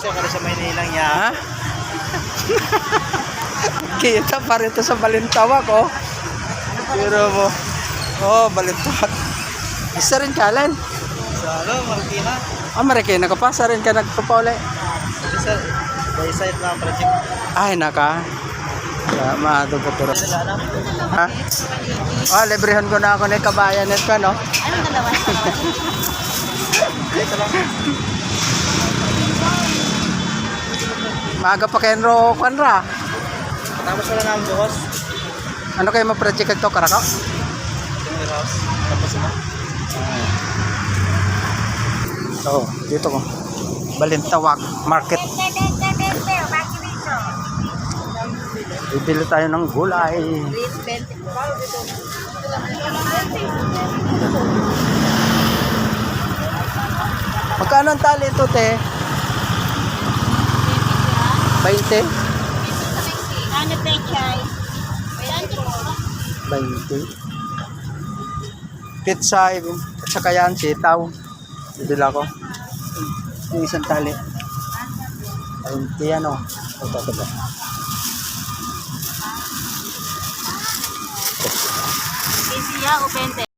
Kasi ako sa Maynila niya. Ha? Kita pa rin ito sa Balintawak, oh. Pero mo. Oh, Balintawak. Isa rin ka, Len? Sa Marikina. Marikina ka pa? Sa rin ka nagpapauli? Sa side na project. Ay, naka. Maado po turo. Ha? Oh, librehan ko na ako ni kabayan net ka, no? Anong dalawa? Ito lang. Maaga pa kayo ro kwanra. Tapos wala namin buhos. Ano kayo ma-project ito, Karakaw? House. Tapos na. So, dito ko. Balintawak Market. Bibili tayo ng gulay. Magkano ang tali ito, te? 20? Ano pechay? 20. Pizza, at saka yan, sitaw. Bibili ako. Yung isang tali. 20 yan, oh. Ito. 20 o 20?